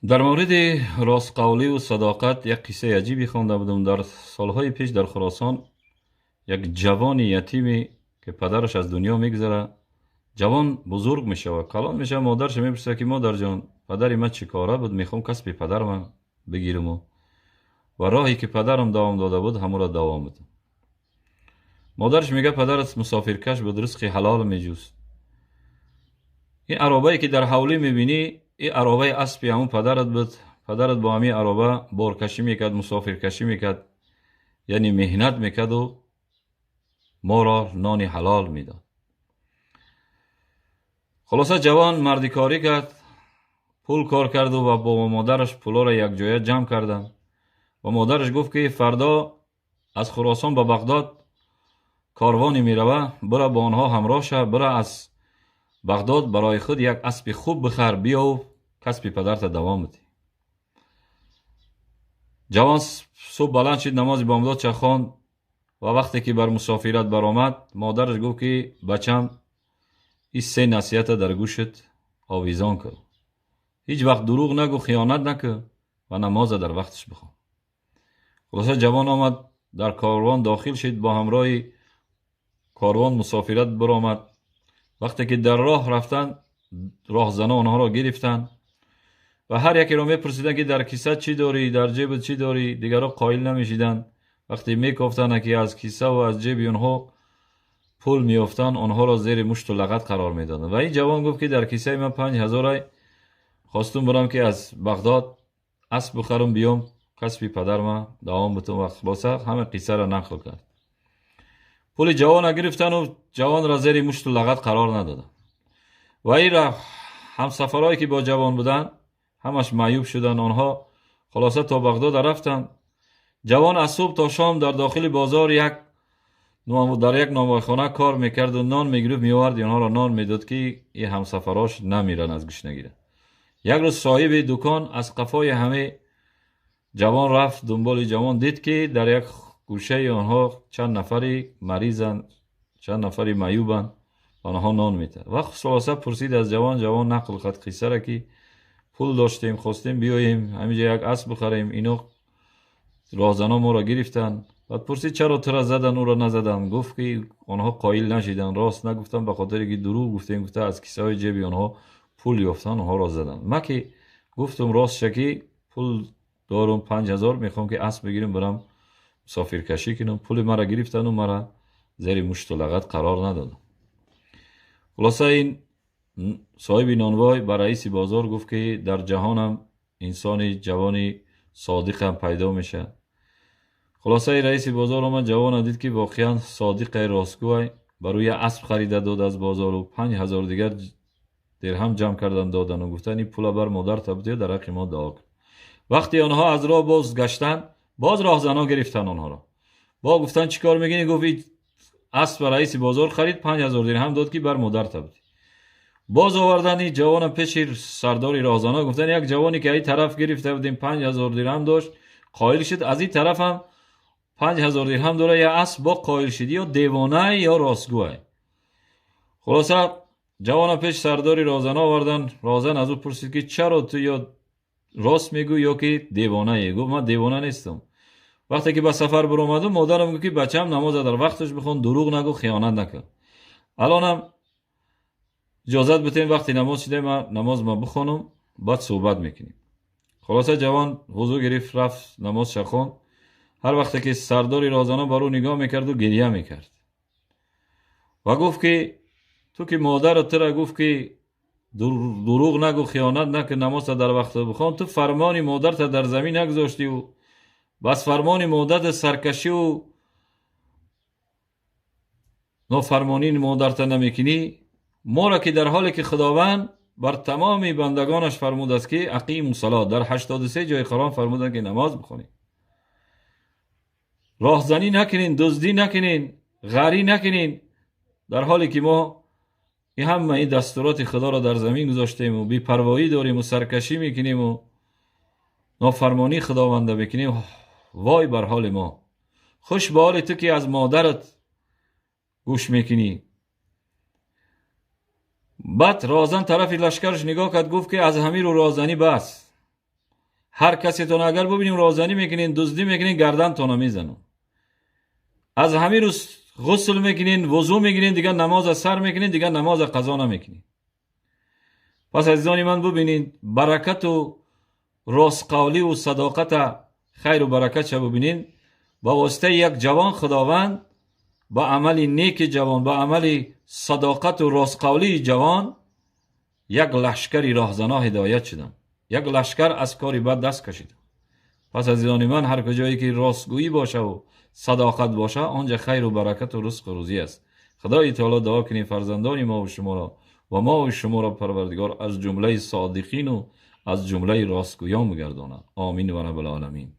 در مورد راستقولی و صداقت یک قصه عجیبی خوانده بودم. در سالهای پیش در خراسان یک جوان یتیمی که پدرش از دنیا میگذره، جوان بزرگ میشه و کلان میشه. مادرش میپرسه که مادر جان، پدری من چی کاره بود؟ میخوام کسب پدرم بگیرم و راهی که پدرم دوام داده بود همون را دوام بدم. مادرش میگه پدرت مسافرکش بود، رزق حلال میجوست. این عربایی که در حولی میبینی، این عربه اسبی همون پدرت بود. پدرت با همین عربه بارکشی میکرد، مسافرکشی میکرد، یعنی مهنت میکرد و ما را نان حلال میداد. خلاصه جوان مردی کاری کرد، پول کار کرد و با مادرش پولا را یک جایه جمع کردن و مادرش گفت که فردا از خراسان به بغداد کاروانی میروه، برا با آنها همراه شه، برا از بغداد برای خود یک اسب خوب بخر، بیا و کسب پدرت دوام بده. جوان صبح بلند شد، نماز بامداد چخاند و وقتی که بر مسافرت برآمد مادرش گفت که بچم این سه نصیحت در گوشت آویزان کن، هیچ وقت دروغ نگو، خیانت نکن و نماز در وقتش بخوان. خلاصه جوان آمد در کاروان داخل شد، با همراه کاروان مسافرت برآمد. وقتی که در راه رفتن، راهزنا آنها را گرفتن و هر یکی را میپرسیدن که در کیسه چی داری، در جیب چی داری. دیگرها قائل نمیشیدن. وقتی میگفتن که از کیسه و از جیب آنها پول میافتن، آنها را زیر مشت و لغت قرار میدادن. و این جوان گفت که در کیسه من 5000 خواستم برم که از بغداد اسب بخرم بیام کسب پدرم دوام بتم. و خلاصه همه قصه را نقل کرد. پول جوان گرفتن و جوان را زیر مشت و لغت قرار ندادن. و این را همسفرهایی که با جوان بودن همش معیوب شدن. آنها خلاصه تا بغداد رفتن. جوان از صبح تا شام در داخل بازار در یک نانوایخانه کار میکرد و نان میگرفت میآورد، آنها را نان میداد که این همسفراش نمیرن از گشنگی. یک روز صاحب دکان از قفای همه جوان رفت دنبال جوان، دید که در یک گوشه آنها چند نفری مریضن، چند نفری معیوبن، آنها نان میده. وقت خلاصه پرسید از جوان. جوان نقل کرد قصه را که پول داشتیم، خواستیم بیاییم همینجا یک اسب بخریم، اینو راهزنا ما را گرفتن. بعد پرسید چرا تو را زدن او را نزدن؟ گفت که آنها قائل نشیدن، راست نگفتن، به خاطر که دروغ گفتیم. گفته از کیسه های جیب آنها پول یافتن، آنها را زدن. من که گفتم راست شکی پول دارم 5000 میخوام که اسب بگیرم برم مسافر کشی کنم، پول مرا گرفتن و مرا زیر مشت و لغت قرار ندادن. خلاصه این صاحب نانوای بر رئیس بازار گفت که در جهانم انسان جوانی صادق هم پیدا میشه. خلاصه رئیس بازار آمد، جوان دید که واقعا صادق راستگوی، بروی اسب خریده داد از بازار و 5000 دیگر درهم جمع کردن دادن و گفتن این پول بر مادر تبدیل در حق ما دعا کن. وقتی آنها از راه باز گشتن، باز راهزنا گرفتن آنها را. با گفتن چیکار میگین؟ گفت اسب رئیس بازار خرید 5000 درهم داد که بر مادر تبدیل. باز آوردن این جوان پیش سردار راهزنا، گفتن یک جوانی که این طرف گرفته بودیم 5000 درهم داشت قائل شد، از این طرف هم 5000 درهم داره، یا اسب با قائل شدی یا دیوانه یا راستگوه. خلاصه جوان پیش سردار راهزنا آوردن. راهزن از او پرسید که چرا تو یا راست میگو یا که دیوانه؟ گفت من دیوانه نیستم. وقتی که به سفر برآمدم مادرم گفت که بچم نماز در وقتش بخون، دروغ نگو، خیانت نکن. الانم اجازت بتین وقتی نماز شده من نماز بخونم، بعد صحبت میکنیم. خلاصه جوان وضو گرفت رفت نماز شخوند. هر وقتی که سردار راهزنا بر او نگاه میکرد و گریه میکرد و گفت که تو که مادرت تو را گفت که دروغ نگو، خیانت نکن، نماز در وقت بخوان، تو فرمان مادرت در زمین نگذاشتی و بس فرمان مادرت سرکشی و نافرمانی مادرت نمیکنی. ما را که در حالی که خداوند بر تمام بندگانش فرمود است که اقیموا الصلاة، در 83 جای قرآن فرمودن که نماز بخونید، راهزنی نکنین، دزدی نکنین، غری نکنین، در حالی که ما این همه این دستورات خدا را در زمین گذاشتیم و بی‌پروایی داریم و سرکشی میکنیم و نافرمانی خداوند میکنیم. وای بر حال ما، خوش به حال تو که از مادرت گوش میکنی. بعد رازن طرف لشکرش نگاه کرد، گفت که از همین رو رازنی بس، هر کسی تون اگر ببینیم رازنی میکنین، دزدی میکنین، گردن تون میزنم. از همین روز غسل میکنین، وضو میگیرین، دیگه نماز سر میکنین، دیگه نماز قضا نمیکنین. پس عزیزان من ببینین برکت و راست قولی و صداقت خیر و برکت چه ببینین با واسطه یک جوان خداوند با عمل نیک جوان، با عمل صداقت و راست قولی جوان یک لشکری راهزنا هدایت شدن، یک لشکر از کاری بد دست کشید. پس عزیزان من هر کجایی که راستگویی باشه و صداقت باشه آنجا خیر و برکت و رزق و روزی است. خدای تعالی دعا کنیم فرزندان ما و شما را و ما و شما را پروردگار از جمله صادقین و از جمله راستگویان بگرداند. آمین و رب العالمین.